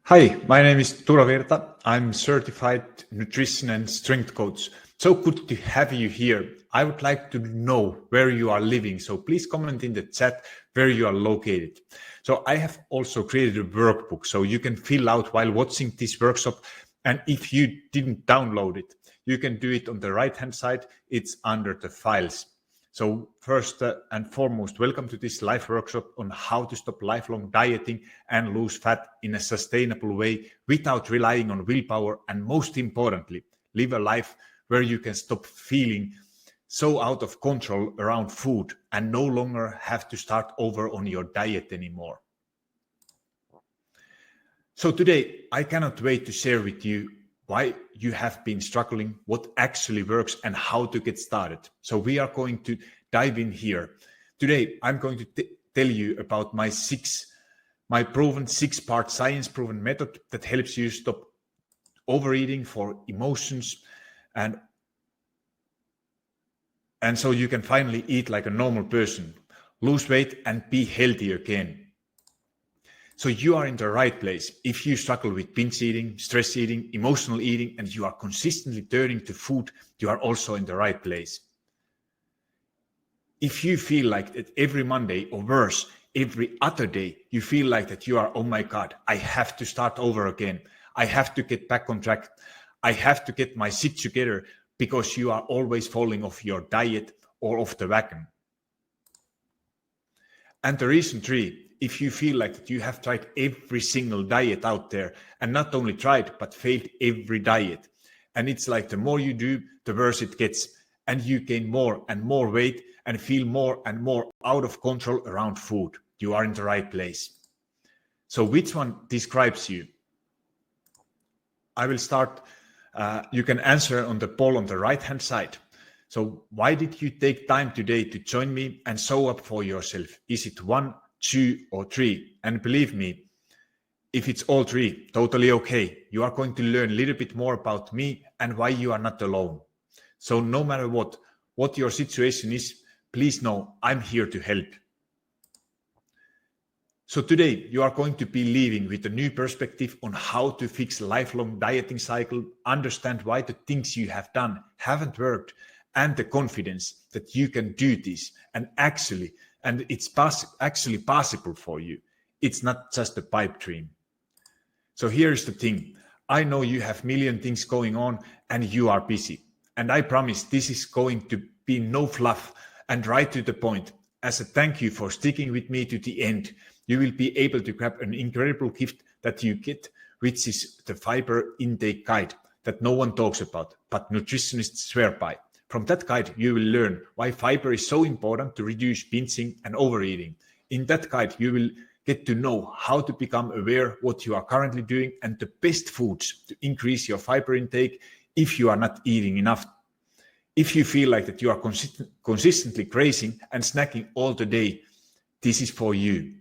Hi, my name is Turo Virta. I'm certified nutrition and strength coach. So good to have you here. I would like to know where you are living. So please comment in the chat where you are located. So I have also created a workbook so you can fill out while watching this workshop. And if you didn't download it, you can do it on the right-hand side. It's under the files. So first and foremost, welcome to this live workshop on how to stop lifelong dieting and lose fat in a sustainable way without relying on willpower, and most importantly, live a life where you can stop feeling so out of control around food and no longer have to start over on your diet anymore. So today, I cannot wait to share with you why you have been struggling, what actually works, and how to get started. So we are going to dive in here. Today, I'm going to tell you about my proven 6-part science-proven method that helps you stop overeating for emotions and so you can finally eat like a normal person, lose weight, and be healthy again. So you are in the right place. If you struggle with binge eating, stress eating, emotional eating, and you are consistently turning to food, you are also in the right place. If you feel like that every Monday, or worse, every other day, you feel like that you are, oh my God, I have to start over again. I have to get back on track. I have to get my shit together, because you are always falling off your diet or off the wagon. And the reason 3, if you feel like you have tried every single diet out there, and not only tried, but failed every diet. And it's like the more you do, the worse it gets. And you gain more and more weight and feel more and more out of control around food. You are in the right place. So which one describes you? I will start. You can answer on the poll on the right-hand side. So why did you take time today to join me and show up for yourself? Is it 1, 2, or 3? And believe me, if it's all 3, totally okay. You are going to learn a little bit more about me and why you are not alone. So no matter what your situation is, please know I'm here to help. So today you are going to be leaving with a new perspective on how to fix lifelong dieting cycle, understand why the things you have done haven't worked, and the confidence that you can do this and it's actually possible for you. It's not just a pipe dream. So here's the thing. I know you have million things going on and you are busy. And I promise this is going to be no fluff and right to the point. As a thank you for sticking with me to the end, you will be able to grab an incredible gift that you get, which is the fiber intake guide that no one talks about, but nutritionists swear by. From that guide, you will learn why fiber is so important to reduce binging and overeating. In that guide, you will get to know how to become aware what you are currently doing and the best foods to increase your fiber intake if you are not eating enough. If you feel like that you are consistently grazing and snacking all the day, this is for you.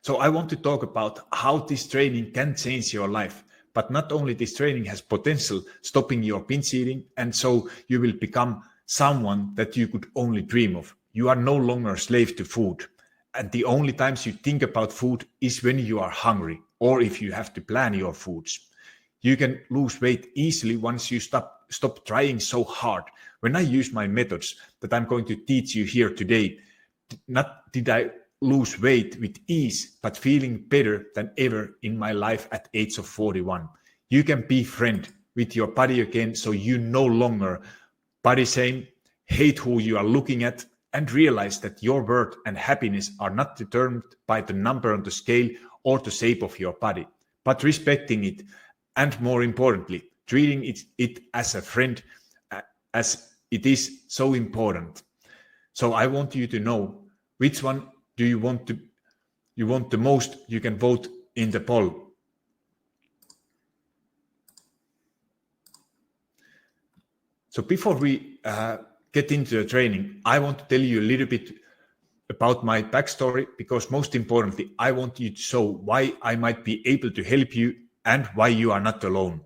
So I want to talk about how this training can change your life. But not only this training has potential stopping your binge eating, and so you will become someone that you could only dream of. You are no longer a slave to food. And the only times you think about food is when you are hungry or if you have to plan your foods. You can lose weight easily once you stop trying so hard. When I use my methods that I'm going to teach you here today, not did I lose weight with ease, but feeling better than ever in my life at age of 41. You can be friend with your body again, so you no longer body shame, hate who you are looking at, and realize that your worth and happiness are not determined by the number on the scale or the shape of your body, but respecting it, and more importantly, treating it as a friend, as it is so important. So I want you to know which one do you want the most. You can vote in the poll. So before we get into the training, I want to tell you a little bit about my backstory, because most importantly, I want you to show why I might be able to help you and why you are not alone.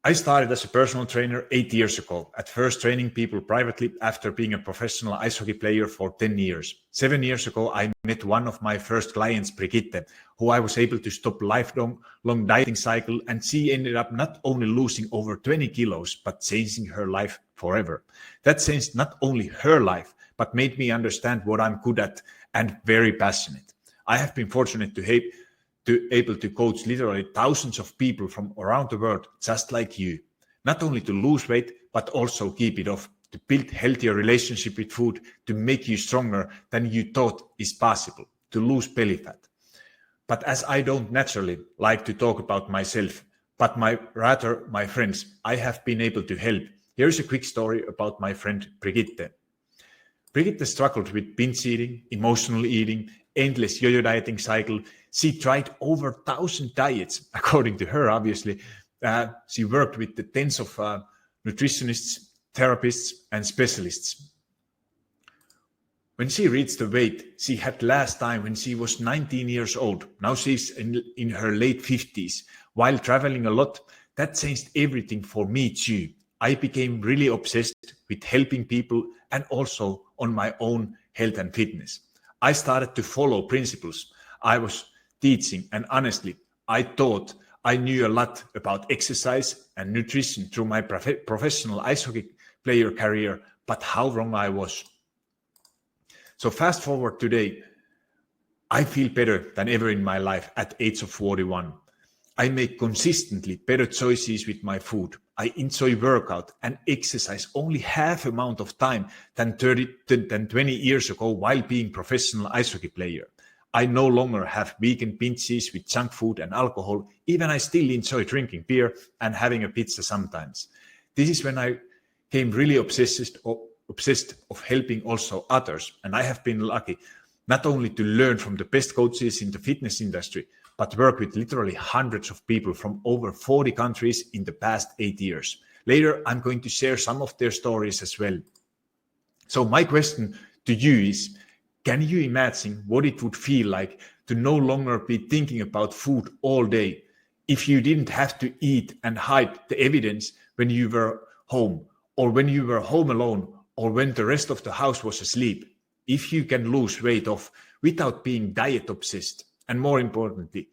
I started as a personal trainer 8 years ago, at first training people privately after being a professional ice hockey player for 10 years. 7 years ago, I met one of my first clients, Brigitte, who I was able to stop lifelong dieting cycle, and she ended up not only losing over 20 kilos, but changing her life forever. That changed not only her life, but made me understand what I'm good at and very passionate. I have been fortunate to able to coach literally thousands of people from around the world, just like you, not only to lose weight, but also keep it off, to build healthier relationship with food, to make you stronger than you thought is possible, to lose belly fat. But as I don't naturally like to talk about myself, but rather my friends, I have been able to help. Here's a quick story about my friend Brigitte. Brigitte struggled with binge eating, emotional eating, endless yo-yo dieting cycle. She tried over 1,000 diets, according to her, obviously. She worked with the tens of nutritionists, therapists, and specialists. When she reached the weight she had last time when she was 19 years old, now she's in her late 50s, while traveling a lot, that changed everything for me too. I became really obsessed with helping people and also on my own health and fitness. I started to follow principles I was teaching, and honestly, I thought I knew a lot about exercise and nutrition through my professional ice hockey player career, but how wrong I was. So fast forward today, I feel better than ever in my life at age of 41. I make consistently better choices with my food. I enjoy workout and exercise only half amount of time than 20 years ago while being professional ice hockey player. I no longer have weekend binges with junk food and alcohol. Even I still enjoy drinking beer and having a pizza sometimes. This is when I came really obsessed of helping also others. And I have been lucky not only to learn from the best coaches in the fitness industry, but work with literally hundreds of people from over 40 countries in the past 8 years. Later, I'm going to share some of their stories as well. So my question to you is, can you imagine what it would feel like to no longer be thinking about food all day if you didn't have to eat and hide the evidence when you were home, or when you were home alone, or when the rest of the house was asleep? If you can lose weight off without being diet obsessed, and more importantly,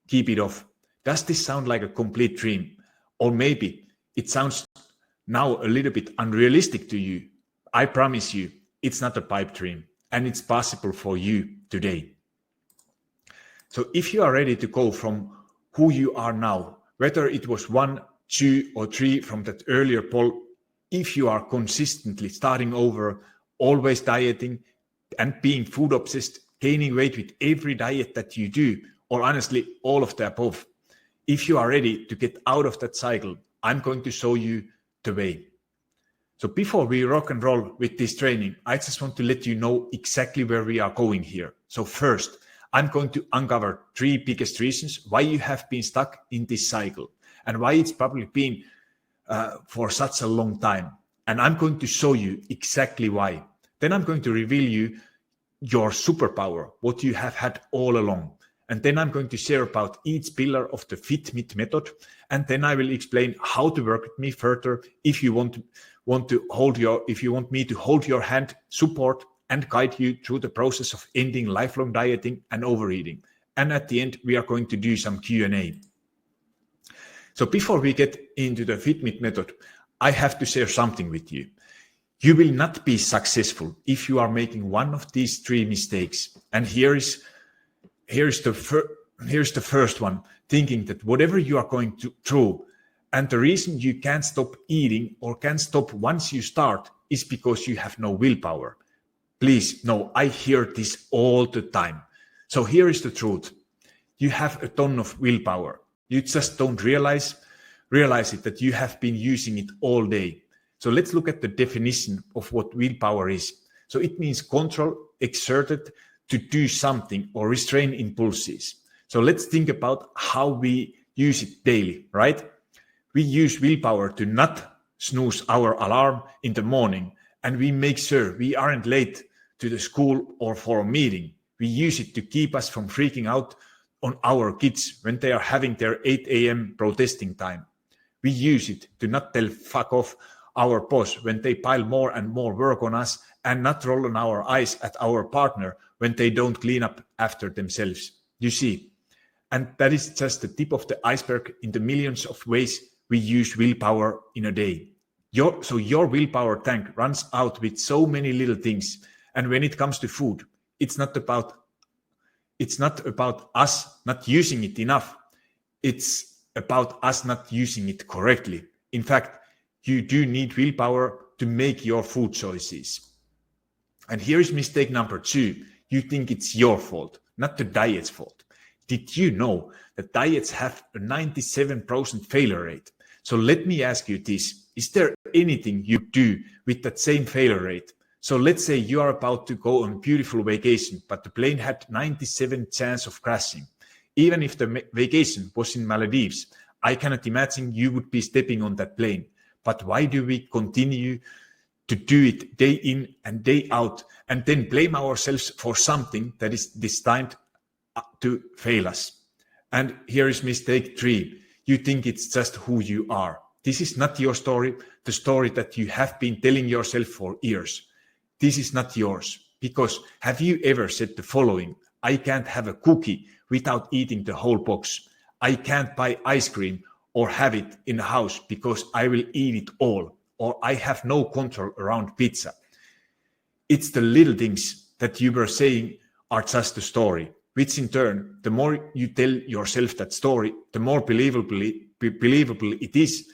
keep it off. Does this sound like a complete dream? Or maybe it sounds now a little bit unrealistic to you. I promise you, it's not a pipe dream, and it's possible for you today. So if you are ready to go from who you are now, whether it was 1, 2, or 3 from that earlier poll, if you are consistently starting over, always dieting and being food obsessed, gaining weight with every diet that you do, or honestly, all of the above, if you are ready to get out of that cycle, I'm going to show you the way. So before we rock and roll with this training, I just want to let you know exactly where we are going here. So first, I'm going to uncover 3 biggest reasons why you have been stuck in this cycle and why it's probably been for such a long time. And I'm going to show you exactly why. Then I'm going to reveal you your superpower, what you have had all along. And then I'm going to share about each pillar of the FitMit method. And then I will explain how to work with me further if you want me to hold your hand, support and guide you through the process of ending lifelong dieting and overeating. And at the end, we are going to do some Q&A. So before we get into the FitMit method, I have to share something with you. You will not be successful if you are making one of these 3 mistakes. And here's the first one, thinking that whatever you are going through, and the reason you can't stop eating or can't stop once you start is because you have no willpower. Please, no, I hear this all the time. So here is the truth. You have a ton of willpower. You just don't realize it that you have been using it all day. So let's look at the definition of what willpower is. So it means control exerted to do something or restrain impulses. So let's think about how we use it daily, right? We use willpower to not snooze our alarm in the morning, and we make sure we aren't late to the school or for a meeting. We use it to keep us from freaking out on our kids when they are having their 8 a.m. protesting time. We use it to not tell fuck off our boss when they pile more and more work on us, and not roll on our eyes at our partner when they don't clean up after themselves. You see, and that is just the tip of the iceberg in the millions of ways we use willpower in a day. Your willpower tank runs out with so many little things. And when it comes to food, it's not about us not using it enough. It's about us not using it correctly. In fact, you do need willpower to make your food choices. And here is mistake number 2. You think it's your fault, not the diet's fault. Did you know that diets have a 97% failure rate? So let me ask you this. Is there anything you do with that same failure rate? So let's say you are about to go on a beautiful vacation, but the plane had 97% chance of crashing. Even if the vacation was in Maldives, I cannot imagine you would be stepping on that plane. But why do we continue to do it day in and day out, and then blame ourselves for something that is destined to fail us? And here is mistake 3. You think it's just who you are. This is not your story, the story that you have been telling yourself for years. This is not yours. Because have you ever said the following? I can't have a cookie without eating the whole box. I can't buy ice cream or have it in the house because I will eat it all. Or I have no control around pizza. It's the little things that you were saying are just a story, which in turn, the more you tell yourself that story, the more believable it is,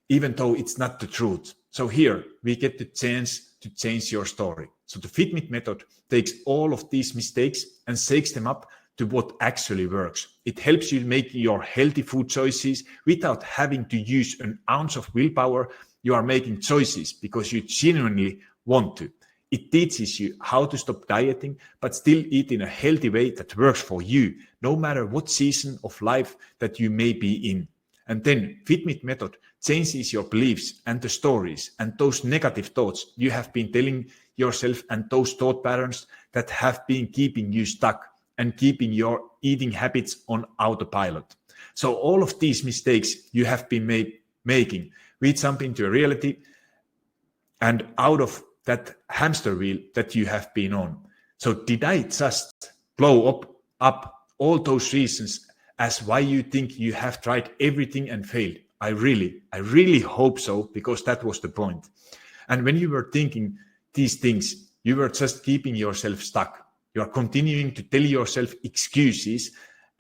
even though it's not the truth. So here we get the chance to change your story. So the FitMit method takes all of these mistakes and shakes them up to what actually works. It helps you make your healthy food choices without having to use an ounce of willpower. You are making choices because you genuinely want to. It teaches you how to stop dieting, but still eat in a healthy way that works for you, no matter what season of life that you may be in. And then FitMit method changes your beliefs and the stories and those negative thoughts you have been telling yourself and those thought patterns that have been keeping you stuck and keeping your eating habits on autopilot. So all of these mistakes you have been making, we jump into reality and out of that hamster wheel that you have been on. So did I just blow up all those reasons as why you think you have tried everything and failed? I really hope so, because that was the point. And when you were thinking these things, you were just keeping yourself stuck. You are continuing to tell yourself excuses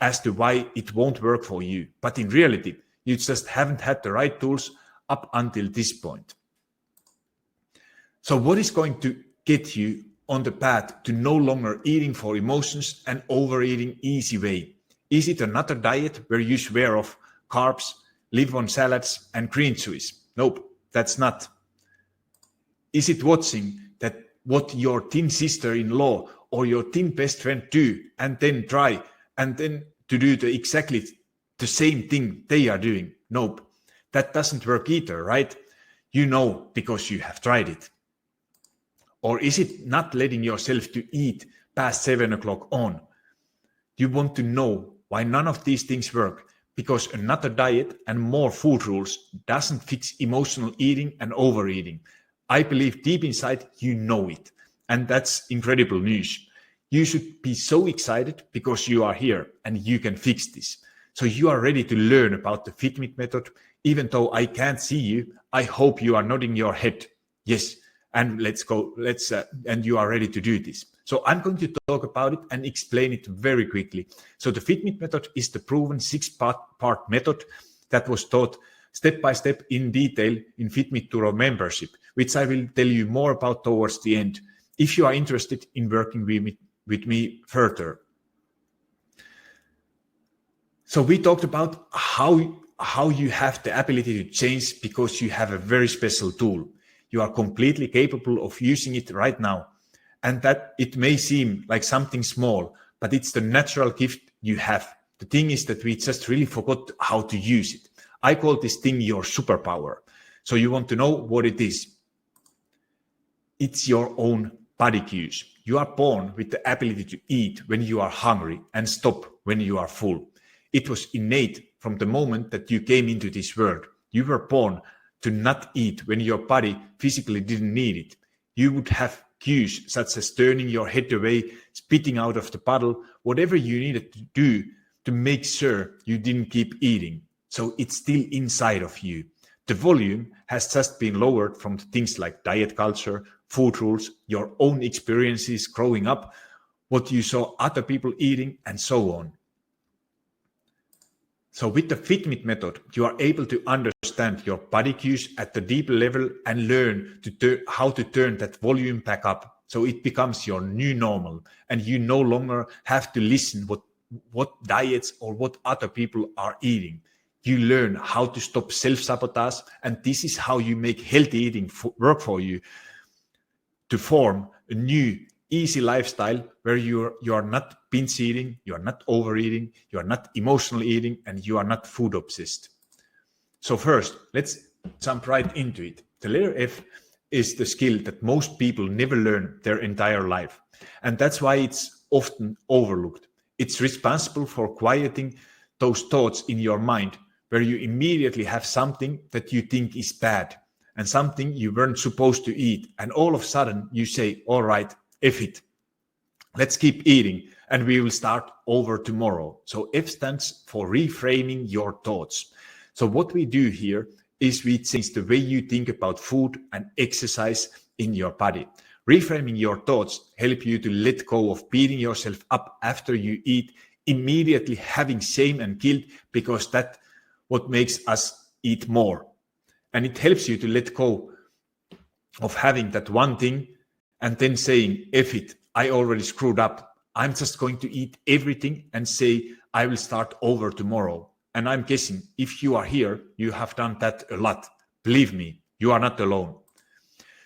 as to why it won't work for you. But in reality, you just haven't had the right tools up until this point. So what is going to get you on the path to no longer eating for emotions and overeating easy way? Is it another diet where you swear off carbs, live on salads and green juice? Nope, that's not. Is it watching that what your thin sister-in-law or your thin best friend do and then try and then to do exactly the same thing they are doing? Nope, that doesn't work either, right? You know, because you have tried it. Or is it not letting yourself to eat past 7 o'clock on? You want to know why none of these things work, because another diet and more food rules doesn't fix emotional eating and overeating. I believe deep inside you know it, and that's incredible news. You should be so excited because you are here and you can fix this. So you are ready to learn about the FitMit method. Even though I can't see you, I hope you are nodding your head. Yes, and let's go. And you are ready to do this. So I'm going to talk about it and explain it very quickly. So the FitMit method is the proven 6-part method that was taught step by step in detail in FitMit Turo membership, which I will tell you more about towards the end, if you are interested in working with me further. So we talked about how you have the ability to change because you have a very special tool. You are completely capable of using it right now. And that it may seem like something small, but it's the natural gift you have. The thing is that we just really forgot how to use it. I call this thing your superpower. So you want to know what it is. It's your own body cues. You are born with the ability to eat when you are hungry and stop when you are full. It was innate from the moment that you came into this world. You were born to not eat when your body physically didn't need it. You would have cues such as turning your head away, spitting out of the bottle, whatever you needed to do to make sure you didn't keep eating. So it's still inside of you. The volume has just been lowered from things like diet culture, food rules, your own experiences growing up, what you saw other people eating, and so on. So with the Fitmit method, you are able to understand your body cues at the deeper level and learn how to turn that volume back up. So it becomes your new normal, and you no longer have to listen what diets or what other people are eating. You learn how to stop self-sabotage, and this is how you make healthy eating work for you, to form a new easy lifestyle where you are not binge eating, you are not overeating, you are not emotional eating, and you are not food obsessed. So first, let's jump right into it. The letter F is the skill that most people never learn their entire life, and that's why it's often overlooked. It's responsible for quieting those thoughts in your mind where you immediately have something that you think is bad and something you weren't supposed to eat, and all of a sudden you say, all right, F it. Let's keep eating and we will start over tomorrow. So F stands for reframing your thoughts. So what we do here is we change the way you think about food and exercise in your body. Reframing your thoughts help you to let go of beating yourself up after you eat, immediately having shame and guilt, because that's what makes us eat more. And it helps you to let go of having that one thing and then saying, F it, I already screwed up. I'm just going to eat everything and say, I will start over tomorrow. And I'm guessing if you are here, you have done that a lot. Believe me, you are not alone.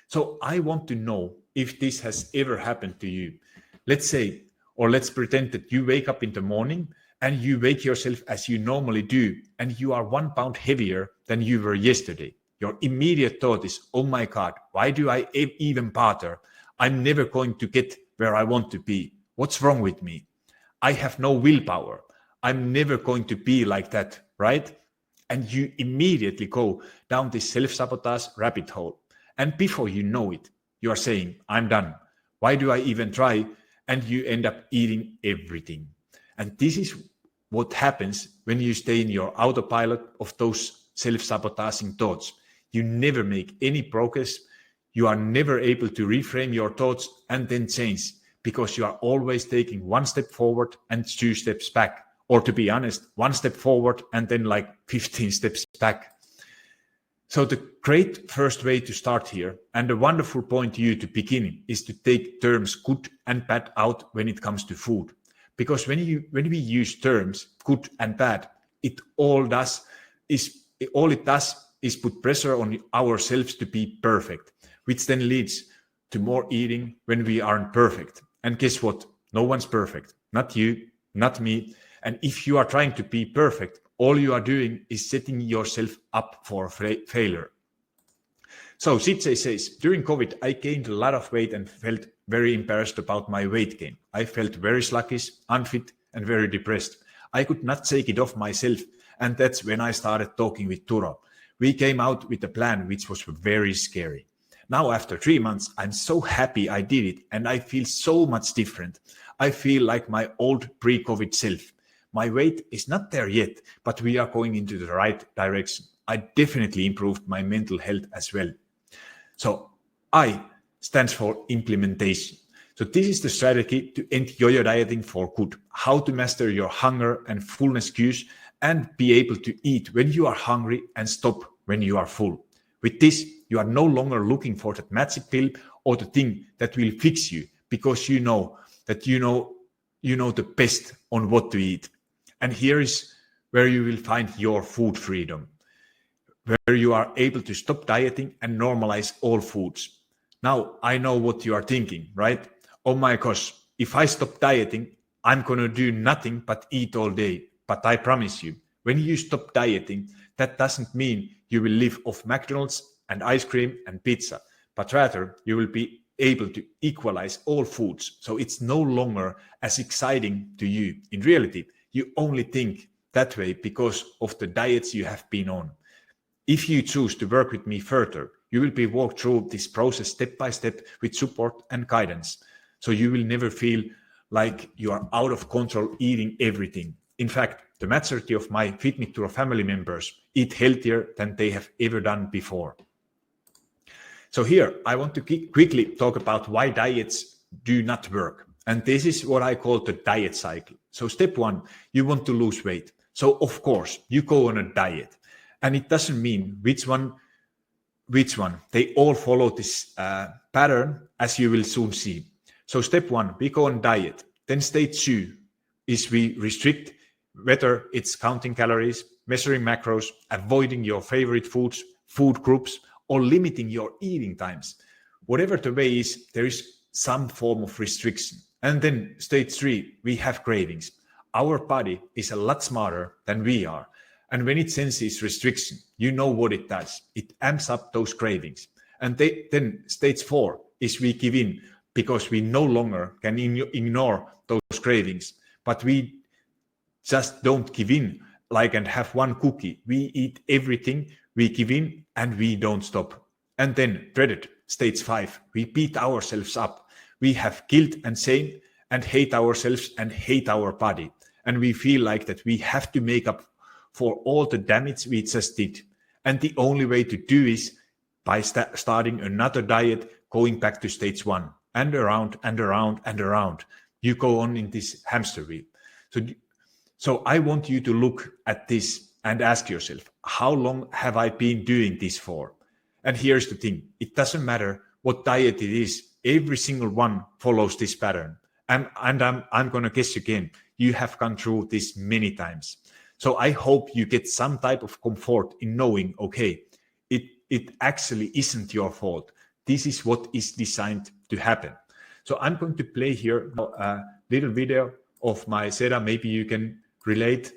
So I want to know if this has ever happened to you. Let's say, or let's pretend that you wake up in the morning and you wake yourself as you normally do, and you are 1 pound heavier than you were yesterday. Your immediate thought is, oh my God, why do I even bother? I'm never going to get where I want to be. What's wrong with me? I have no willpower. I'm never going to be like that, right? And you immediately go down this self-sabotage rabbit hole. And before you know it, you are saying, I'm done. Why do I even try? And you end up eating everything. And this is what happens when you stay in your autopilot of those self-sabotaging thoughts. You never make any progress. You are never able to reframe your thoughts and then change, because you are always taking 1 step forward and 2 steps back. Or to be honest, 1 step forward and then like 15 steps back. So the great first way to start here, and a wonderful point to you to begin, is to take terms good and bad out when it comes to food. Because when we use terms good and bad, all it does is put pressure on ourselves to be perfect, which then leads to more eating when we aren't perfect. And guess what? No one's perfect. Not you, not me. And if you are trying to be perfect, all you are doing is setting yourself up for failure. So Sitze says, during COVID, I gained a lot of weight and felt very embarrassed about my weight gain. I felt very sluggish, unfit, and very depressed. I could not take it off myself. And that's when I started talking with Turo. We came out with a plan which was very scary. Now, after 3 months, I'm so happy I did it, and I feel so much different. I feel like my old pre-COVID self. My weight is not there yet, but we are going into the right direction. I definitely improved my mental health as well. So I stands for implementation. So this is the strategy to end yo-yo dieting for good. How to master your hunger and fullness cues and be able to eat when you are hungry and stop when you are full. With this, you are no longer looking for that magic pill or the thing that will fix you, because you know that you know the best on what to eat. And here is where you will find your food freedom, where you are able to stop dieting and normalize all foods. Now, I know what you are thinking, right? Oh my gosh, if I stop dieting, I'm going to do nothing but eat all day. But I promise you, when you stop dieting, that doesn't mean you will live off McDonald's and ice cream and pizza, but rather you will be able to equalize all foods. So it's no longer as exciting to you. In reality, you only think that way because of the diets you have been on. If you choose to work with me further, you will be walked through this process step by step with support and guidance. So you will never feel like you are out of control eating everything. In fact, the majority of my Fit Me Turo family members eat healthier than they have ever done before. So here, I want to quickly talk about why diets do not work. And this is what I call the diet cycle. So step one, you want to lose weight. So of course, you go on a diet. And it doesn't mean which one. They all follow this pattern, as you will soon see. So step one, we go on diet. Then stage two is we restrict, whether it's counting calories, measuring macros, avoiding your favorite foods, food groups, or limiting your eating times. Whatever the way is, there is some form of restriction. And then stage three, we have cravings. Our body is a lot smarter than we are. And when it senses restriction, you know what it does. It amps up those cravings. And then stage four is we give in because we no longer can ignore those cravings. But we just don't give in and have one cookie. We eat everything, we give in, and we don't stop. And then dreaded stage five, we beat ourselves up. We have guilt and shame and hate ourselves and hate our body. And we feel like that we have to make up for all the damage we just did. And the only way to do is by starting another diet, going back to stage one, and around and around and around. You go on in this hamster wheel. So I want you to look at this and ask yourself, how long have I been doing this for? And here's the thing, it doesn't matter what diet it is, every single one follows this pattern. And I'm going to guess again, you have gone through this many times. So I hope you get some type of comfort in knowing, okay, it actually isn't your fault. This is what is designed to happen. So I'm going to play here a little video of my setup. Maybe you can relate.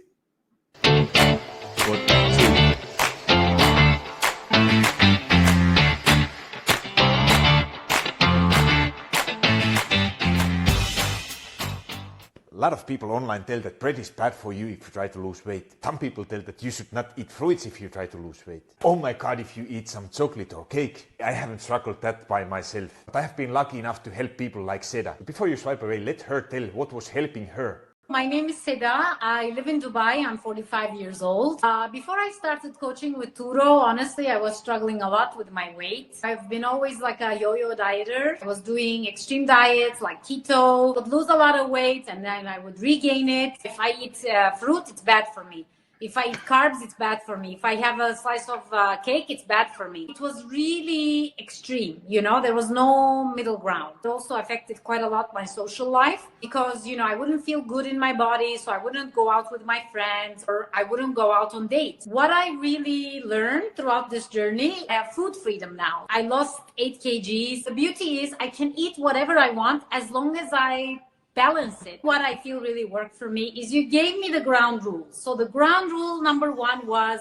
A lot of people online tell that bread is bad for you if you try to lose weight. Some people tell that you should not eat fruits if you try to lose weight. Oh my God, if you eat some chocolate or cake. I haven't struggled that by myself, but I have been lucky enough to help people like Seda. Before you swipe away, let her tell what was helping her. My name is Seda. I live in Dubai. I'm 45 years old. Before I started coaching with Turo, honestly, I was struggling a lot with my weight. I've been always like a yo-yo dieter. I was doing extreme diets like keto, would lose a lot of weight and then I would regain it. If I eat fruit, it's bad for me. If I eat carbs, it's bad for me. If I have a slice of cake, it's bad for me. It was really extreme, there was no middle ground. It also affected quite a lot my social life because, I wouldn't feel good in my body, so I wouldn't go out with my friends or I wouldn't go out on dates. What I really learned throughout this journey, I have food freedom now. I lost 8 kgs. The beauty is I can eat whatever I want as long as I balance it. What I feel really worked for me is you gave me the ground rules. So the ground rule number one was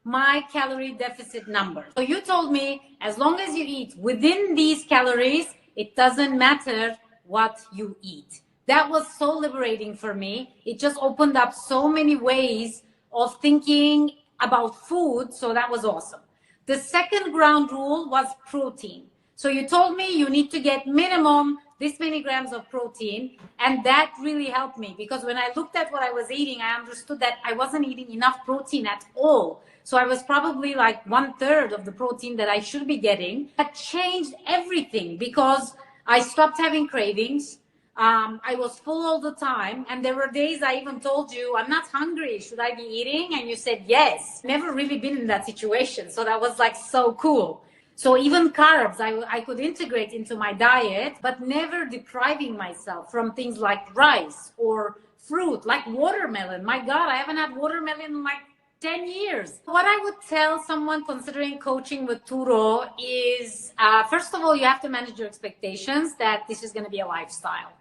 my calorie deficit number. So you told me as long as you eat within these calories, it doesn't matter what you eat. That was so liberating for me. It just opened up so many ways of thinking about food. So that was awesome. The second ground rule was protein. So you told me you need to get minimum this many grams of protein, and that really helped me because when I looked at what I was eating, I understood that I wasn't eating enough protein at all. So I was probably like 1/3 of the protein that I should be getting. That changed everything because I stopped having cravings. I was full all the time, and there were days I even told you, I'm not hungry, should I be eating? And you said yes. Never really been in that situation, so that was like so cool. So even carbs, I could integrate into my diet, but never depriving myself from things like rice or fruit, like watermelon. My God, I haven't had watermelon in like 10 years. What I would tell someone considering coaching with Turo is, first of all, you have to manage your expectations that this is going to be a lifestyle.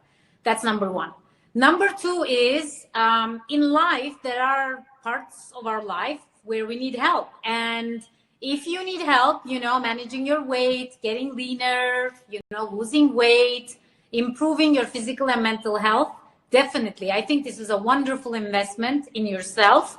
That's number one. Number two is, in life, there are parts of our life where we need help. And if you need help, managing your weight, getting leaner, losing weight, improving your physical and mental health, definitely. I think this is a wonderful investment in yourself,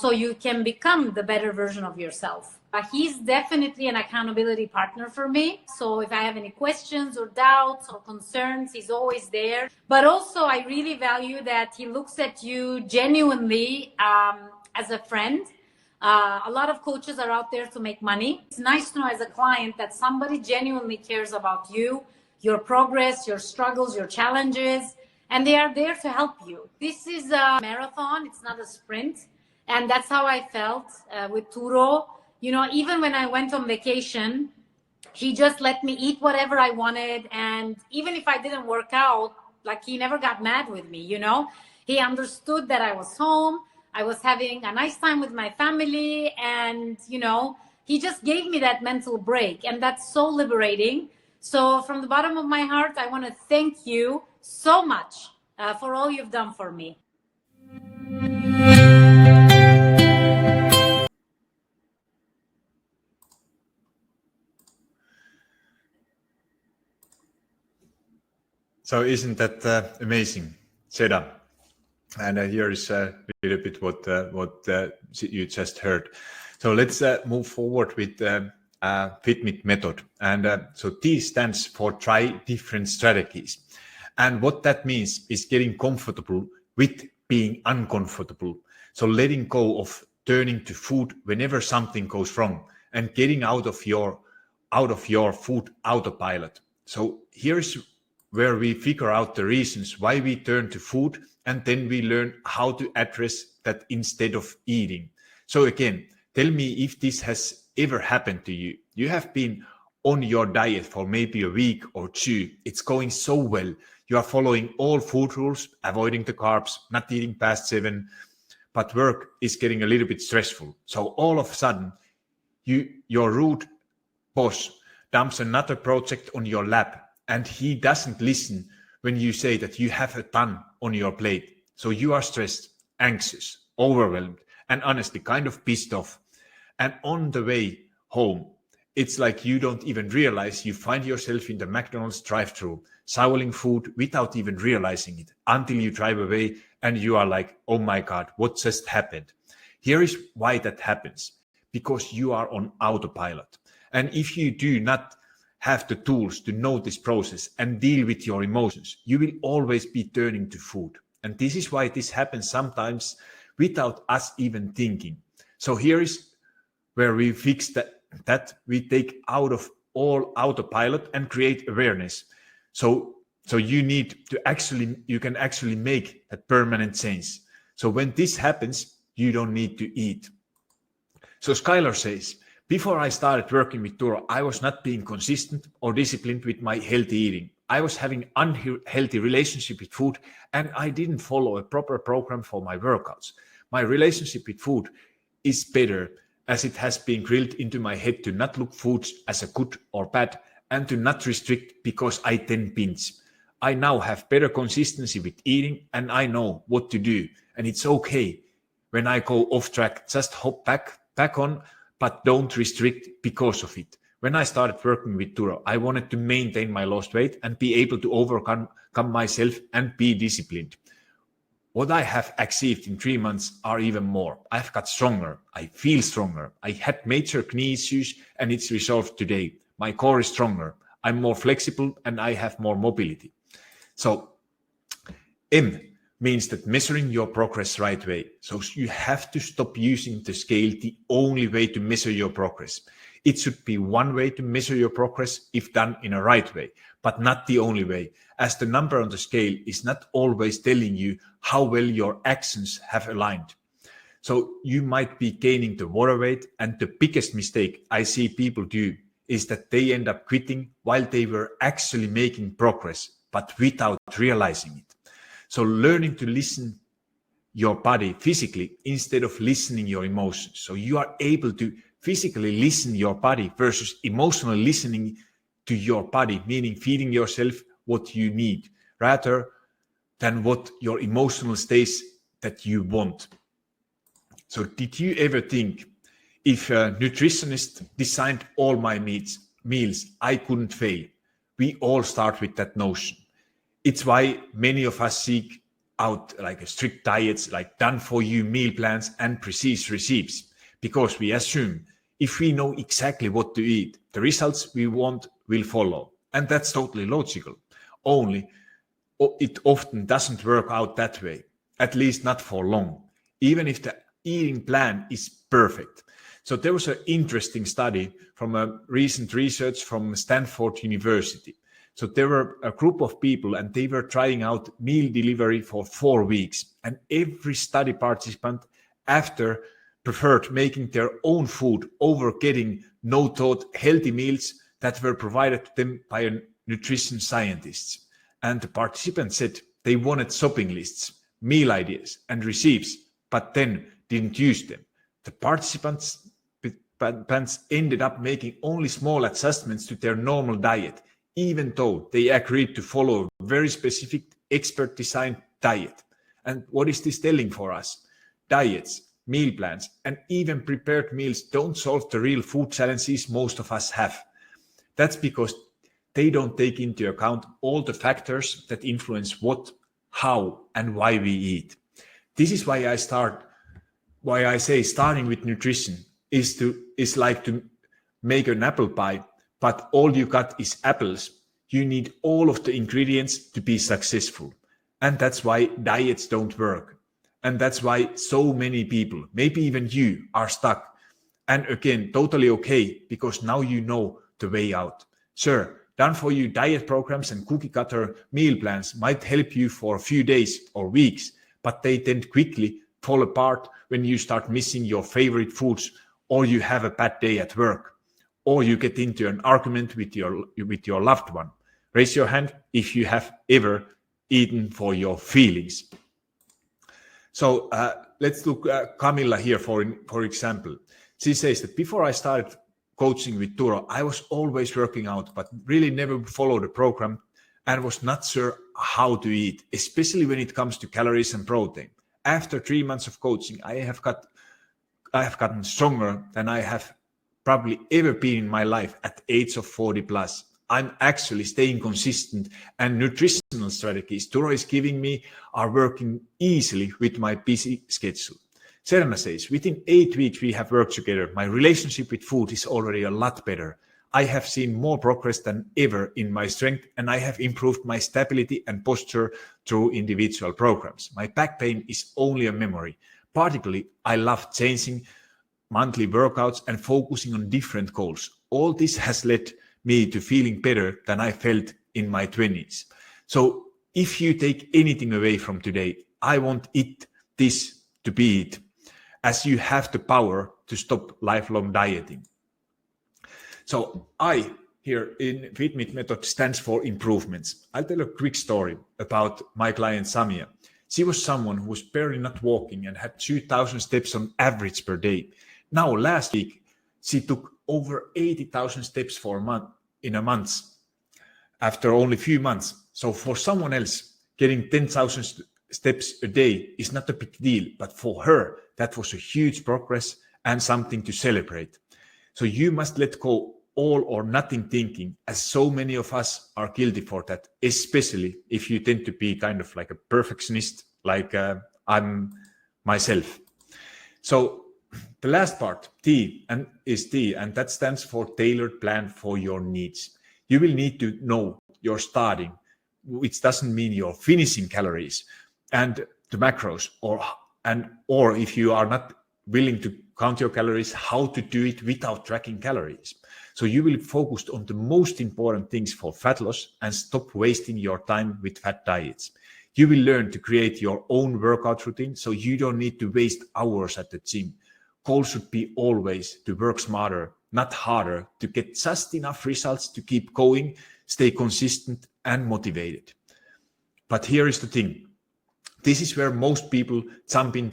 so you can become the better version of yourself. He's definitely an accountability partner for me. So if I have any questions or doubts or concerns, he's always there. But also, I really value that he looks at you genuinely as a friend. A lot of coaches are out there to make money. It's nice to know as a client that somebody genuinely cares about you, your progress, your struggles, your challenges, and they are there to help you. This is a marathon, it's not a sprint. And that's how I felt with Turo. You know, even when I went on vacation, he just let me eat whatever I wanted. And even if I didn't work out, like, he never got mad with me, you know? He understood that I was home. I was having a nice time with my family. And, you know, he just gave me that mental break. And that's so liberating. So from the bottom of my heart, I want to thank you so much for all you've done for me. So isn't that amazing, Seda? And here is a little bit what you just heard. So let's move forward with FitMit method. And so T stands for try different strategies. And what that means is getting comfortable with being uncomfortable. So letting go of turning to food whenever something goes wrong and getting out of your food autopilot. So here's where we figure out the reasons why we turn to food, and then we learn how to address that instead of eating. So again, tell me if this has ever happened to you. You have been on your diet for maybe a week or two. It's going so well. You are following all food rules, avoiding the carbs, not eating past 7, but work is getting a little bit stressful. So all of a sudden, your rude boss dumps another project on your lap, and he doesn't listen when you say that you have a ton on your plate. So you are stressed, anxious, overwhelmed, and honestly kind of pissed off. And on the way home, it's like you don't even realize you find yourself in the McDonald's drive-thru, swallowing food without even realizing it, until you drive away and you are like, oh my God, what just happened? Here is why that happens. Because you are on autopilot. And if you do not have the tools to know this process and deal with your emotions, you will always be turning to food. And this is why this happens sometimes without us even thinking. So here is where we fix that we take out of all autopilot and create awareness. So you can actually make a permanent change. So when this happens, you don't need to eat. So Skylar says, before I started working with Turo, I was not being consistent or disciplined with my healthy eating. I was having unhealthy relationship with food, and I didn't follow a proper program for my workouts. My relationship with food is better, as it has been drilled into my head to not look foods as a good or bad and to not restrict because I then binge. I now have better consistency with eating, and I know what to do. And it's okay when I go off track, just hop back on, but don't restrict because of it. When I started working with Turo, I wanted to maintain my lost weight and be able to overcome myself and be disciplined. What I have achieved in 3 months are even more. I've got stronger. I feel stronger. I had major knee issues and it's resolved today. My core is stronger. I'm more flexible and I have more mobility. So M means that measuring your progress right way. So you have to stop using the scale the only way to measure your progress. It should be one way to measure your progress if done in a right way, but not the only way, as the number on the scale is not always telling you how well your actions have aligned. So you might be gaining the water weight, and the biggest mistake I see people do is that they end up quitting while they were actually making progress, but without realizing it. So learning to listen your body physically instead of listening your emotions. So you are able to physically listen your body versus emotionally listening to your body, meaning feeding yourself what you need rather than what your emotional states that you want. So did you ever think, if a nutritionist designed all my meals, I couldn't fail? We all start with that notion. It's why many of us seek out like strict diets, like done for you meal plans and precise recipes, because we assume if we know exactly what to eat, the results we want will follow. And that's totally logical. Only it often doesn't work out that way, at least not for long, even if the eating plan is perfect. So there was an interesting study from a recent research from Stanford University. So there were a group of people and they were trying out meal delivery for 4 weeks. And every study participant after preferred making their own food over getting no-thought healthy meals that were provided to them by a nutrition scientists. And the participants said they wanted shopping lists, meal ideas, and recipes, but then didn't use them. The participants ended up making only small adjustments to their normal diet, even though they agreed to follow a very specific expert designed diet. And what is this telling for us? Diets, meal plans, and even prepared meals don't solve the real food challenges most of us have. That's because they don't take into account all the factors that influence what, how, and why we eat. This is why I say starting with nutrition is like to make an apple pie, but all you got is apples. You need all of the ingredients to be successful. And that's why diets don't work. And that's why so many people, maybe even you, are stuck. And again, totally okay, because now you know the way out. Sure, done for you diet programs and cookie cutter meal plans might help you for a few days or weeks, but they tend quickly fall apart when you start missing your favorite foods, or you have a bad day at work, or you get into an argument with your loved one. Raise your hand if you have ever eaten for your feelings. So let's look at Camilla here, for example. She says that before I started coaching with Turo, I was always working out, but really never followed the program and was not sure how to eat, especially when it comes to calories and protein. After 3 months of coaching, I have gotten stronger than I have probably ever been in my life at the age of 40 plus. I'm actually staying consistent, and nutritional strategies Turo is giving me are working easily with my busy schedule. Serena says, within 8 weeks we have worked together. My relationship with food is already a lot better. I have seen more progress than ever in my strength, and I have improved my stability and posture through individual programs. My back pain is only a memory. Particularly, I love changing monthly workouts and focusing on different goals. All this has led me to feeling better than I felt in my 20s. So if you take anything away from today, I want this to be it, as you have the power to stop lifelong dieting. So I here in FitMit method stands for improvements. I'll tell a quick story about my client Samia. She was someone who was barely not walking and had 2,000 steps on average per day. Now, last week, she took over 80,000 steps in a month after only a few months. So for someone else, getting 10,000 steps a day is not a big deal, but for her, that was a huge progress and something to celebrate. So you must let go all or nothing thinking, as so many of us are guilty for that, especially if you tend to be kind of like a perfectionist, like I'm myself. So the last part, T, and that stands for tailored plan for your needs. You will need to know you're starting, which doesn't mean you're finishing calories and the macros, or if you are not willing to count your calories, how to do it without tracking calories. So you will focus on the most important things for fat loss and stop wasting your time with fat diets. You will learn to create your own workout routine, so you don't need to waste hours at the gym. Goal should be always to work smarter, not harder, to get just enough results to keep going, stay consistent and motivated. But here is the thing. This is where most people jump in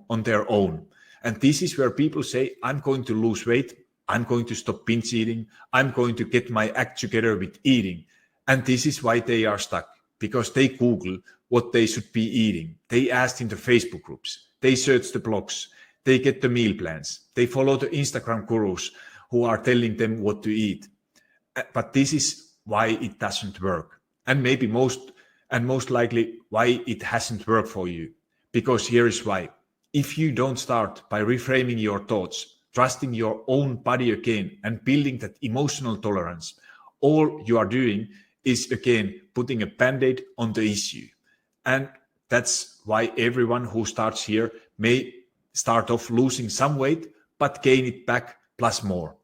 on their own. And this is where people say, I'm going to lose weight. I'm going to stop binge eating. I'm going to get my act together with eating. And this is why they are stuck, because they Google what they should be eating. They asked in the Facebook groups. They search the blogs. They get the meal plans. They follow the Instagram gurus who are telling them what to eat. But this is why it doesn't work. And maybe most likely why it hasn't worked for you. Because here is why. If you don't start by reframing your thoughts, trusting your own body again, and building that emotional tolerance, all you are doing is again putting a band-aid on the issue. And that's why everyone who starts here may start off losing some weight, but gain it back plus more.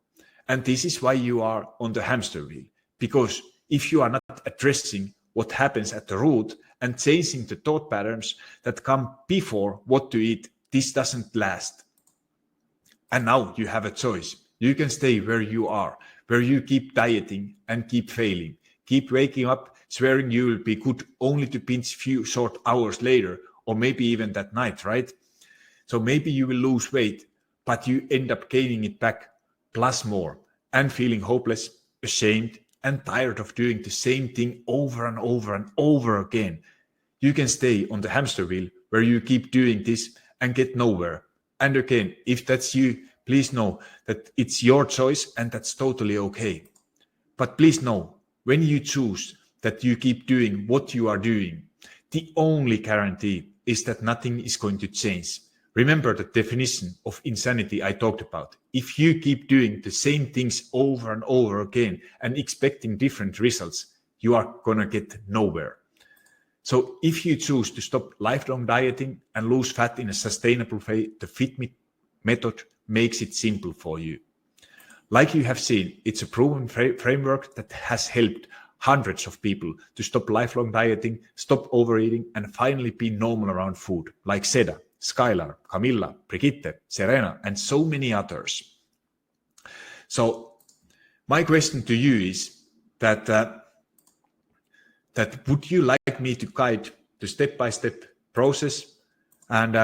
And this is why you are on the hamster wheel, because if you are not addressing what happens at the root and changing the thought patterns that come before what to eat, this doesn't last. And now you have a choice. You can stay where you are, where you keep dieting and keep failing, keep waking up swearing you will be good only to binge few short hours later, or maybe even that night, right? So maybe you will lose weight, but you end up gaining it back plus more and feeling hopeless, ashamed, and tired of doing the same thing over and over and over again. You can stay on the hamster wheel where you keep doing this and get nowhere. And again, if that's you, please know that it's your choice and that's totally okay. But please know, when you choose that you keep doing what you are doing, the only guarantee is that nothing is going to change. Remember the definition of insanity I talked about. If you keep doing the same things over and over again and expecting different results, you are gonna get nowhere. So if you choose to stop lifelong dieting and lose fat in a sustainable way, the FitMit method makes it simple for you. Like you have seen, it's a proven framework that has helped hundreds of people to stop lifelong dieting, stop overeating, and finally be normal around food, like Seda, Skylar, Camilla, Brigitte, Serena, and so many others. So my question to you is that would you like me to guide the step-by-step process and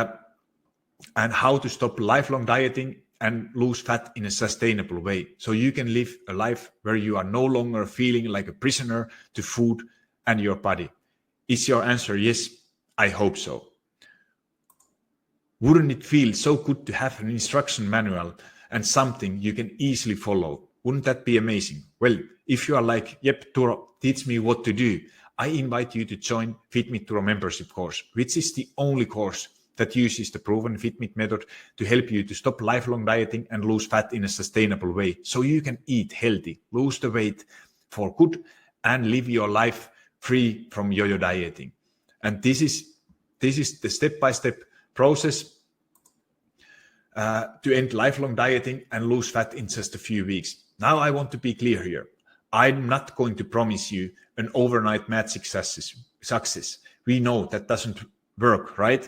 how to stop lifelong dieting and lose fat in a sustainable way, so you can live a life where you are no longer feeling like a prisoner to food and your body? Is your answer yes? I hope so. Wouldn't it feel so good to have an instruction manual and something you can easily follow? Wouldn't that be amazing? Well, if you are like, yep, Turo, teach me what to do, I invite you to join FitMit Turo membership course, which is the only course that uses the proven FitMit method to help you to stop lifelong dieting and lose fat in a sustainable way, so you can eat healthy, lose the weight for good, and live your life free from yo-yo dieting. And this is the step-by-step process to end lifelong dieting and lose fat in just a few weeks. Now I want to be clear here. I'm not going to promise you an overnight magic success. We know that doesn't work, right?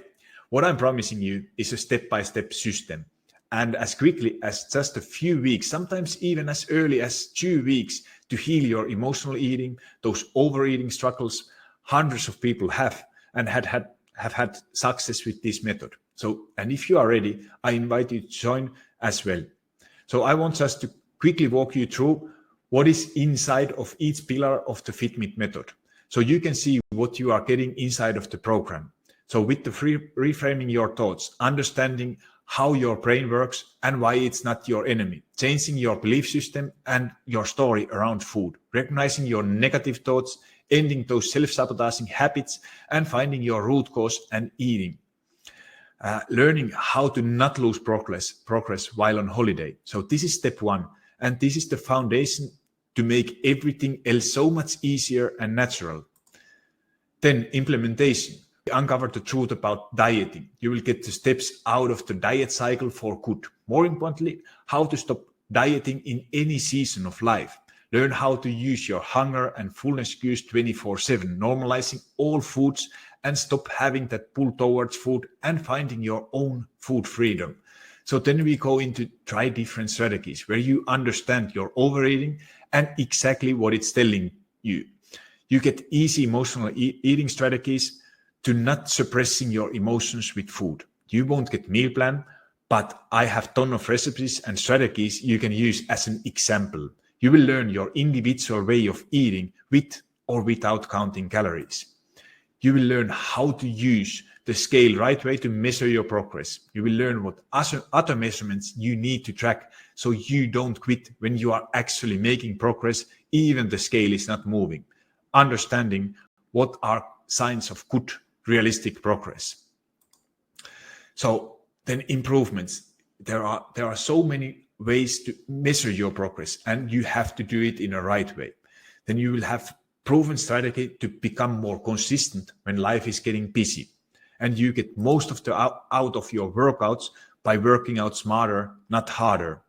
What I'm promising you is a step-by-step system. And as quickly as just a few weeks, sometimes even as early as 2 weeks, to heal your emotional eating, those overeating struggles, hundreds of people have had success with this method. So, and if you are ready, I invite you to join as well. So I want just to quickly walk you through what is inside of each pillar of the FitMit method, so you can see what you are getting inside of the program. So with the reframing your thoughts, understanding how your brain works and why it's not your enemy, changing your belief system and your story around food, recognizing your negative thoughts, ending those self-sabotaging habits, and finding your root cause and eating. Learning how to not lose progress while on holiday. So this is step one, and this is the foundation to make everything else so much easier and natural. Then implementation. Uncover the truth about dieting. You will get the steps out of the diet cycle for good. More importantly, how to stop dieting in any season of life. Learn how to use your hunger and fullness cues 24/7, normalizing all foods and stop having that pull towards food and finding your own food freedom. So then we go into try different strategies where you understand your overeating and exactly what it's telling you. You get easy emotional eating strategies to not suppressing your emotions with food. You won't get meal plan, but I have ton of recipes and strategies you can use as an example. You will learn your individual way of eating with or without counting calories. You will learn how to use the scale right way to measure your progress. You will learn what other measurements you need to track so you don't quit when you are actually making progress, even the scale is not moving. Understanding what are signs of good, realistic progress. So then improvements. there are so many ways to measure your progress, and you have to do it in a right way. Then you will have proven strategy to become more consistent when life is getting busy, and you get most of the out of your workouts by working out smarter, not harder.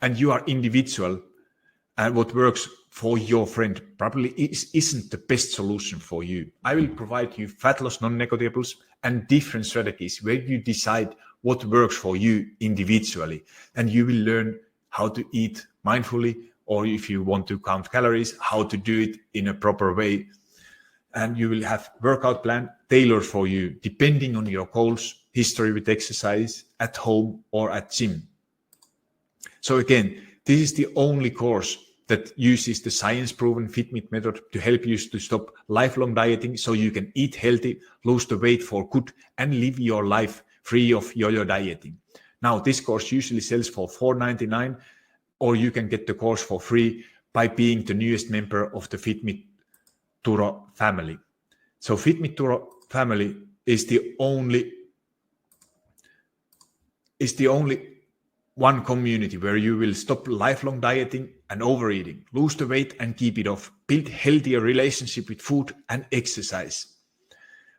And you are individual, and what works for your friend probably isn't the best solution for you. I will provide you fat loss non-negotiables and different strategies where you decide what works for you individually, and you will learn how to eat mindfully, or if you want to count calories, how to do it in a proper way. And you will have workout plan tailored for you depending on your goals, history with exercise at home or at gym. So again, this is the only course that uses the science-proven FitMit method to help you to stop lifelong dieting so you can eat healthy, lose the weight for good, and live your life free of yo-yo dieting. Now, this course usually sells for $4.99, or you can get the course for free by being the newest member of the FitMit Turo family. So FitMit Turo family is the only one community where you will stop lifelong dieting and overeating, lose the weight and keep it off, build healthier relationship with food and exercise.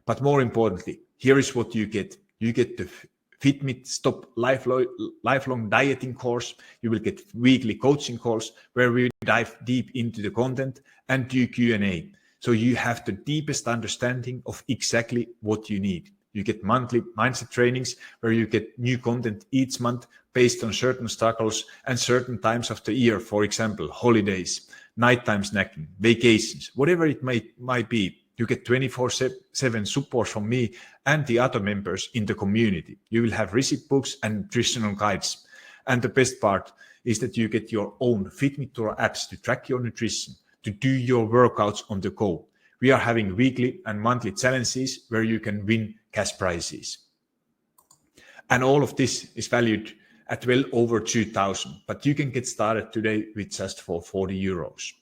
But more importantly, here is what you get. You get the FitMit Stop Lifelong Dieting course. You will get weekly coaching calls where we dive deep into the content and do Q&A. So you have the deepest understanding of exactly what you need. You get monthly mindset trainings where you get new content each month based on certain struggles and certain times of the year. For example, holidays, nighttime snacking, vacations, whatever it might be. You get 24/7 support from me and the other members in the community. You will have recipe books and nutritional guides. And the best part is that you get your own FitMit Turo apps to track your nutrition, to do your workouts on the go. We are having weekly and monthly challenges where you can win cash prizes. And all of this is valued at well over 2,000, but you can get started today with just for 40 euros.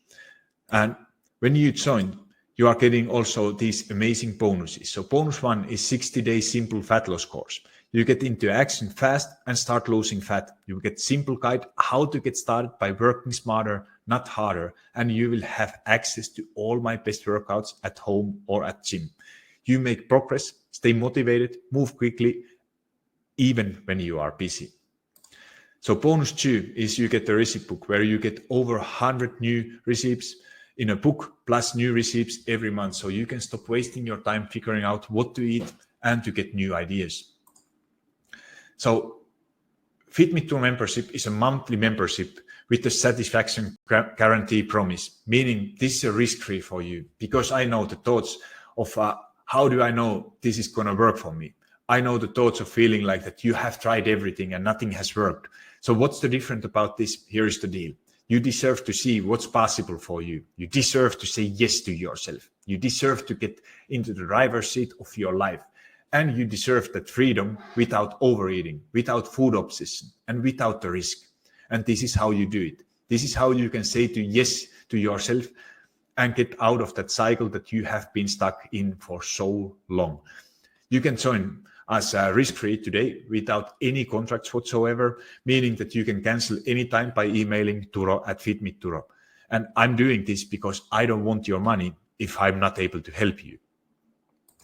And when you join, you are getting also these amazing bonuses. So bonus one is 60-day simple fat loss course. You get into action fast and start losing fat. You get simple guide how to get started by working smarter, not harder. And you will have access to all my best workouts at home or at gym. You make progress, stay motivated, move quickly, even when you are busy. So bonus two is you get the recipe book where you get over 100 new recipes in a book plus new recipes every month. So you can stop wasting your time figuring out what to eat and to get new ideas. So FitMit Turo membership is a monthly membership with the satisfaction guarantee promise, meaning this is a risk-free for you because I know the thoughts of how do I know this is going to work for me? I know the thoughts of feeling like that you have tried everything and nothing has worked. So what's the difference about this? Here is the deal. You deserve to see what's possible for you. You deserve to say yes to yourself. You deserve to get into the driver's seat of your life. And you deserve that freedom without overeating, without food obsession, and without the risk. And this is how you do it. This is how you can say yes to yourself and get out of that cycle that you have been stuck in for so long. You can join us risk-free today without any contracts whatsoever, meaning that you can cancel anytime by emailing Turo@FitMitTuro. And I'm doing this because I don't want your money if I'm not able to help you.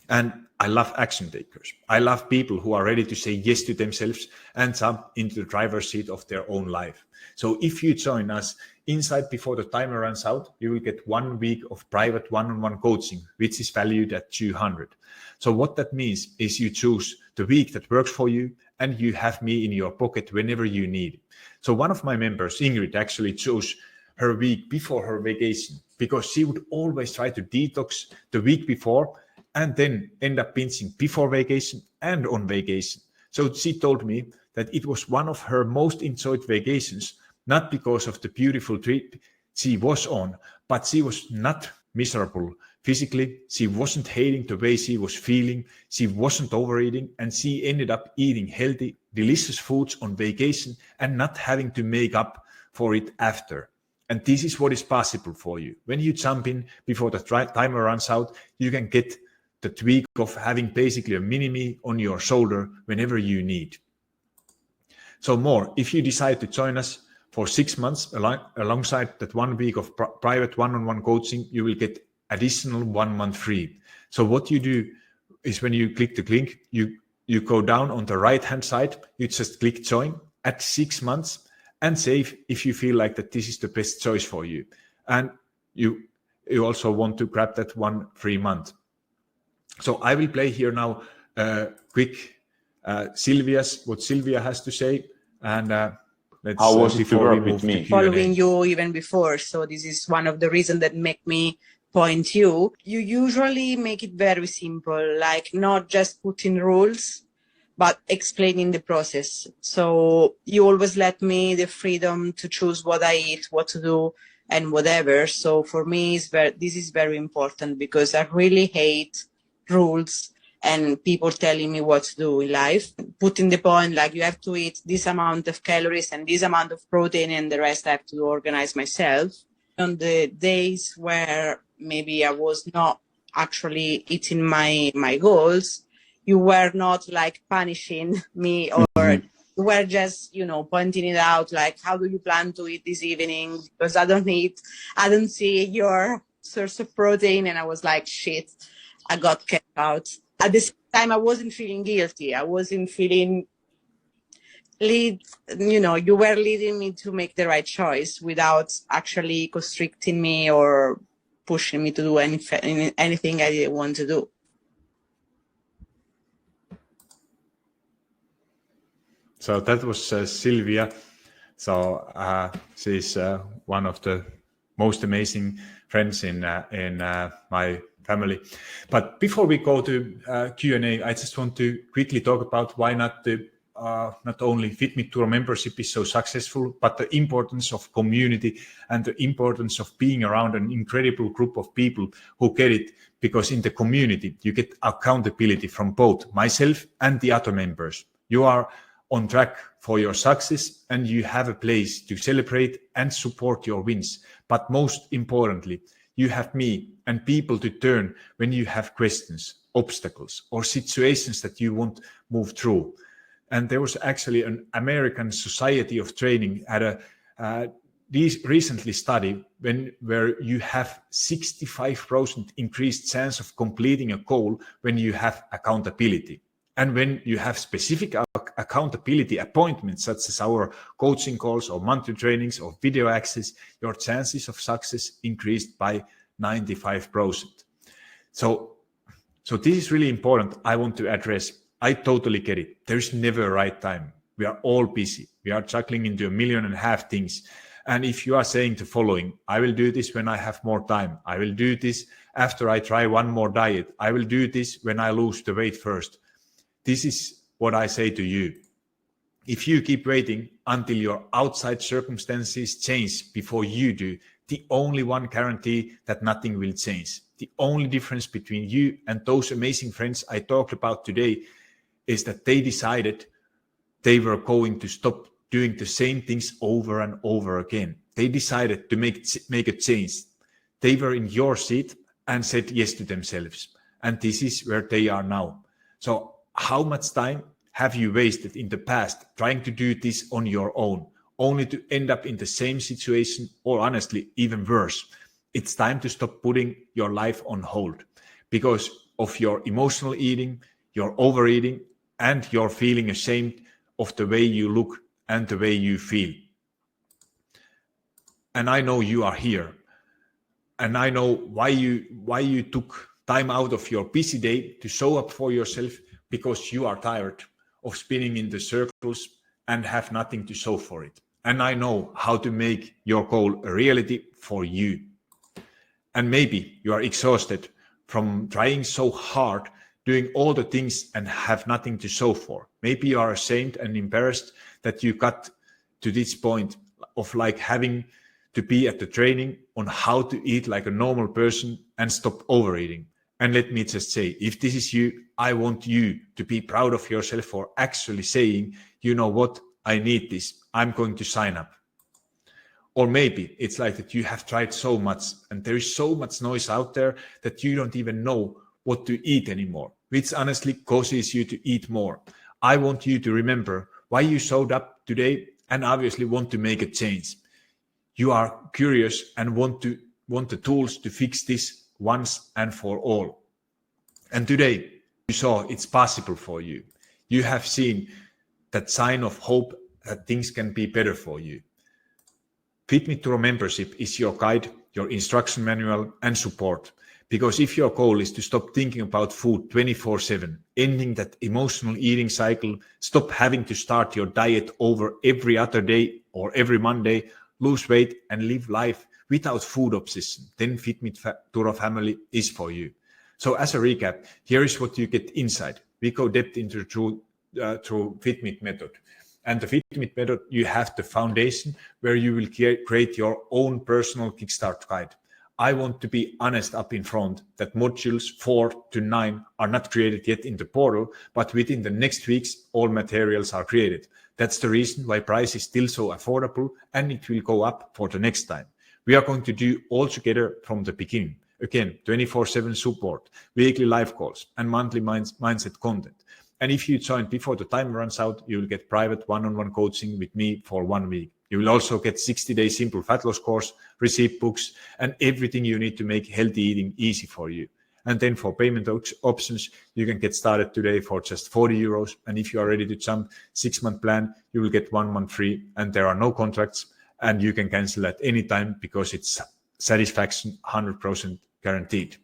And I love action takers. I love people who are ready to say yes to themselves and jump into the driver's seat of their own life. So if you join us inside before the timer runs out, you will get 1 week of private one-on-one coaching, which is valued at 200. So what that means is you choose the week that works for you and you have me in your pocket whenever you need. So one of my members, Ingrid, actually chose her week before her vacation because she would always try to detox the week before and then end up binging before vacation and on vacation. So she told me that it was one of her most enjoyed vacations, not because of the beautiful trip she was on, but she was not miserable physically. She wasn't hating the way she was feeling. She wasn't overeating, and she ended up eating healthy, delicious foods on vacation and not having to make up for it after. And this is what is possible for you. When you jump in before the timer runs out, you can get the tweak of having basically a mini-me on your shoulder whenever you need. So more, if you decide to join us for 6 months alongside that 1 week of private one-on-one coaching, you will get additional 1 month free. So what you do is when you click the link, you go down on the right-hand side, you just click join at 6 months and save if you feel like that this is the best choice for you. And you also want to grab that 1 free month. So I will play here now quick what Sylvia has to say. And let's how was it to work with me? Following you even before. So this is one of the reasons that make me point you. You usually make it very simple, like not just putting rules, but explaining the process. So you always let me the freedom to choose what I eat, what to do, and whatever. So for me, this is very important because I really hate rules and people telling me what to do in life. Putting the point, like you have to eat this amount of calories and this amount of protein and the rest I have to organize myself. On the days where maybe I was not actually eating my goals, you were not like punishing me or you were just, pointing it out, like, how do you plan to eat this evening? Because I don't see your source of protein. And I was like, shit, I got kept out. At the same time, I wasn't feeling guilty. I wasn't feeling you were leading me to make the right choice without actually constricting me or pushing me to do anything I didn't want to do. So that was Sylvia. So she's one of the most amazing friends in my family. But before we go to Q&A, I just want to quickly talk about why not only Fit Me Tour membership is so successful, but the importance of community and the importance of being around an incredible group of people who get it. Because in the community, you get accountability from both myself and the other members. You are on track for your success and you have a place to celebrate and support your wins. But most importantly, you have me and people to turn when you have questions, obstacles, or situations that you won't move through. And there was actually an American Society of Training had a recently study where you have 65% increased chance of completing a goal when you have accountability. And when you have specific accountability appointments, such as our coaching calls or monthly trainings or video access, your chances of success increased by 95%. So this is really important. I want to address. I totally get it. There's never a right time. We are all busy. We are juggling into 1.5 million things. And if you are saying the following, I will do this when I have more time. I will do this after I try one more diet. I will do this when I lose the weight first. This is what I say to you. If you keep waiting until your outside circumstances change before you do, the only one guarantee that nothing will change. The only difference between you and those amazing friends I talked about today is that they decided they were going to stop doing the same things over and over again. They decided to make a change. They were in your seat and said yes to themselves. And this is where they are now. So how much time have you wasted in the past trying to do this on your own, only to end up in the same situation, or honestly, even worse? It's time to stop putting your life on hold because of your emotional eating, your overeating, and your feeling ashamed of the way you look and the way you feel. And I know you are here. And I know why you took time out of your busy day to show up for yourself, because you are tired of spinning in the circles and have nothing to show for it. And I know how to make your goal a reality for you. And maybe you are exhausted from trying so hard, doing all the things and have nothing to show for. Maybe you are ashamed and embarrassed that you got to this point of like having to be at the training on how to eat like a normal person and stop overeating. And let me just say, if this is you, I want you to be proud of yourself for actually saying, you know what, I need this. I'm going to sign up. Or maybe it's like that you have tried so much and there is so much noise out there that you don't even know what to eat anymore, which honestly causes you to eat more. I want you to remember why you showed up today, and obviously want to make a change. You are curious and want the tools to fix this once and for all. And today you saw it's possible for you. You have seen that sign of hope that things can be better for you. FitMeTuro membership is your guide, your instruction manual and support. Because if your goal is to stop thinking about food 24/7, ending that emotional eating cycle, stop having to start your diet over every other day or every Monday, lose weight and live life without food obsession, then FitMeTuro family is for you. So as a recap, here is what you get inside. We go depth into through FitMeet method. And the FitMeet method, you have the foundation where you will create your own personal Kickstart guide. I want to be honest up in front that modules 4 to 9 are not created yet in the portal, but within the next weeks, all materials are created. That's the reason why price is still so affordable, and it will go up for the next time. We are going to do all together from the beginning. Again, 24/7 support, weekly live calls, and monthly mindset content. And if you join before the time runs out, you will get private one-on-one coaching with me for 1 week. You will also get 60-day simple fat loss course, receipt books, and everything you need to make healthy eating easy for you. And then for payment options, you can get started today for just 40 euros. And if you are ready to jump 6-month plan, you will get 1 month free, and there are no contracts, and you can cancel at any time because it's satisfaction 100% guaranteed.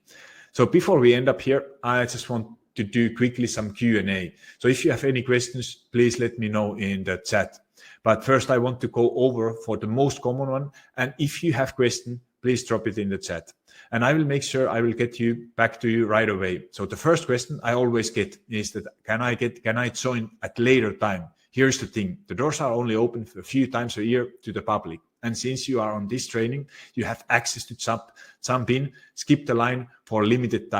So before we end up here, I just want to do quickly some Q&A. So if you have any questions, please let me know in the chat. But first I want to go over for the most common one. And if you have questions, please drop it in the chat. And I will make sure I will get you back to you right away. So the first question I always get is that, can I join at later time? Here's the thing. The doors are only open a few times a year to the public. And since you are on this training, you have access to jump in, skip the line for a limited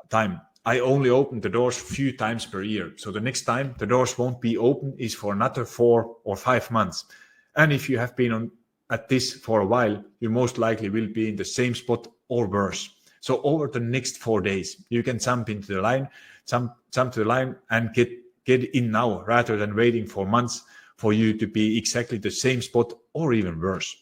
time. I only open the doors a few times per year. So the next time the doors won't be open is for another 4 or 5 months. And if you have been at this for a while, you most likely will be in the same spot or worse. So over the next 4 days, you can jump into the line, jump to the line and get in now rather than waiting for months for you to be exactly the same spot or even worse.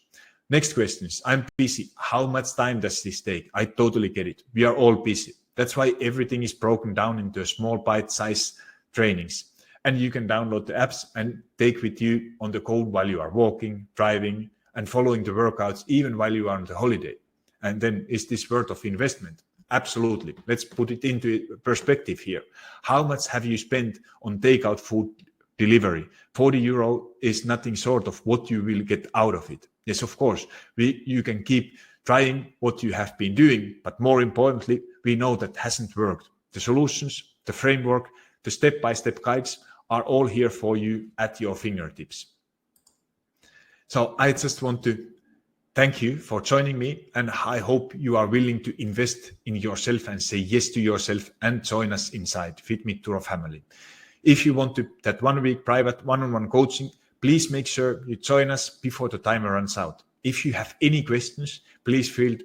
Next question is, I'm busy. How much time does this take? I totally get it. We are all busy. That's why everything is broken down into small bite-sized trainings. And you can download the apps and take with you on the go while you are walking, driving, and following the workouts, even while you are on the holiday. And then, is this worth of investment? Absolutely. Let's put it into perspective here. How much have you spent on takeout food delivery? 40 euro is nothing short of what you will get out of it. Yes, of course, you can keep trying what you have been doing, but more importantly, we know that hasn't worked. The solutions, the framework, the step-by-step guides are all here for you at your fingertips. So I just want to thank you for joining me, and I hope you are willing to invest in yourself and say yes to yourself and join us inside FitMeTuro family. If you want that 1 week private one-on-one coaching, please make sure you join us before the timer runs out. If you have any questions, please feel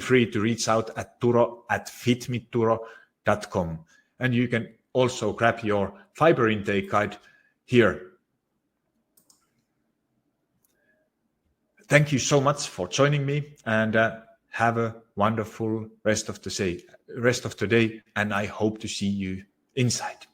free to reach out at turo@fitmeturo.com. And you can also grab your fiber intake guide here. Thank you so much for joining me, and have a wonderful rest of the day. And I hope to see you inside.